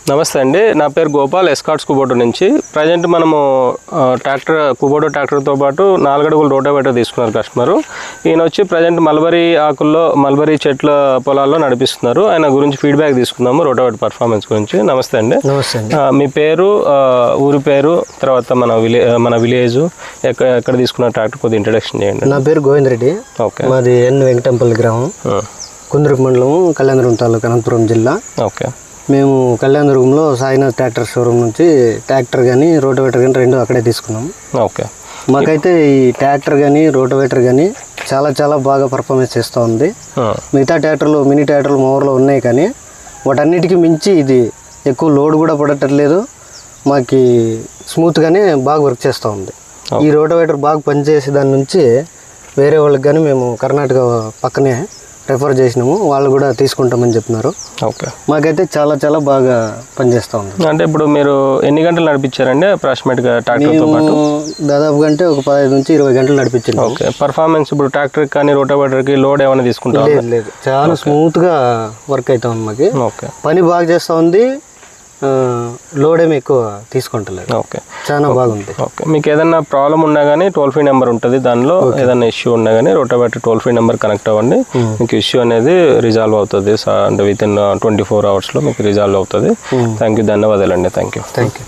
నమస్తే అండి, నా పేరు గోపాల్, ఎస్కార్ట్స్ కుబోటో నుంచి. ప్రజెంట్ మనము ట్రాక్టర్ కుబోటో ట్రాక్టర్తో పాటు 4 అడుగుల రోటావేటర్ తీసుకున్నారు కస్టమరు. ఈయన వచ్చి ప్రజెంట్ మల్బరీ ఆకుల్లో మల్బరీ చెట్ల పొలాల్లో నడిపిస్తున్నారు. ఆయన గురించి ఫీడ్బ్యాక్ తీసుకుందాము రోటావేటర్ పర్ఫార్మెన్స్ గురించి. నమస్తే అండి. నమస్తే అండి. మీ పేరు, ఊరి పేరు, తర్వాత మన విలేజ్, ఎక్కడ తీసుకున్న ట్రాక్టర్ కొద్దిగా ఇంట్రడక్షన్ చేయండి. నా పేరు గోవింద్ రెడ్డి. ఓకే. మాది ఎన్ వెంకటంపల్లి గ్రామం, కుందుర్పి మండలం, కళ్యాణదుర్గం తాలూకా, అనంతపురం జిల్లా. ఓకే. మేము కళ్యాణదుర్గంలో సాయినాథ్ ట్రాక్టర్ షోరూమ్ నుంచి ట్రాక్టర్ కానీ రోటోవేటర్ కానీ 2 అక్కడే తీసుకున్నాం. ఓకే. మాకైతే ఈ ట్రాక్టర్ కానీ రోటోవేటర్ కానీ చాలా బాగా పర్ఫార్మెన్స్ చేస్తూ ఉంది. మిగతా ట్రాక్టర్లు, మినీ ట్రాక్టర్లు మా ఊర్లో ఉన్నాయి, కానీ వాటన్నిటికీ మించి ఇది ఎక్కువ లోడ్ కూడా పడట్లేదు. మాకు స్మూత్గానే బాగా వర్క్ చేస్తూ ఉంది. ఈ రోటోవేటర్ బాగా పనిచేసే దాని నుంచి వేరే వాళ్ళకి కానీ మేము కర్ణాటక పక్కనే రెఫర్ చేసినాము, వాళ్ళు కూడా తీసుకుంటామని చెప్తున్నారు. ఓకే. మాకైతే చాలా బాగా పనిచేస్తూ ఉంది. అంటే ఇప్పుడు మీరు ఎన్ని గంటలు నడిపించారండి అప్రాక్సిమేట్గా ట్రాక్టర్తో పాటు? దాదాపు అంటే ఒక 15 నుంచి 20 గంటలు నడిపించింది. ఓకే. పర్ఫార్మెన్స్ ఇప్పుడు ట్రాక్టర్కి కానీ రోటావేటర్కి లోడ్ ఏమైనా తీసుకుంటాం? లేదు, చాలా స్మూత్గా వర్క్ అవుతా ఉంది. మాకు ఓకే. పని బాగా చేస్తూ ఉంది, లోడ్ ఏమి ఎక్కువ తీసుకుంటలేదు. ఓకే. చాలా బాగుంది. ఓకే. మీకు ఏదైనా ప్రాబ్లం ఉన్నా కానీ టోల్ ఫ్రీ నెంబర్ ఉంటుంది, దానిలో ఏదైనా ఇష్యూ ఉన్నా కానీ rotavator toll free number connect అవ్వండి. మీకు ఇష్యూ అనేది రిజాల్వ్ అవుతుంది. అంటే విత్ ఇన్ 24 అవర్స్లో మీకు రిజాల్వ్ అవుతుంది. థ్యాంక్ యూ, ధన్యవాదాలండి. Thank you. Thank you.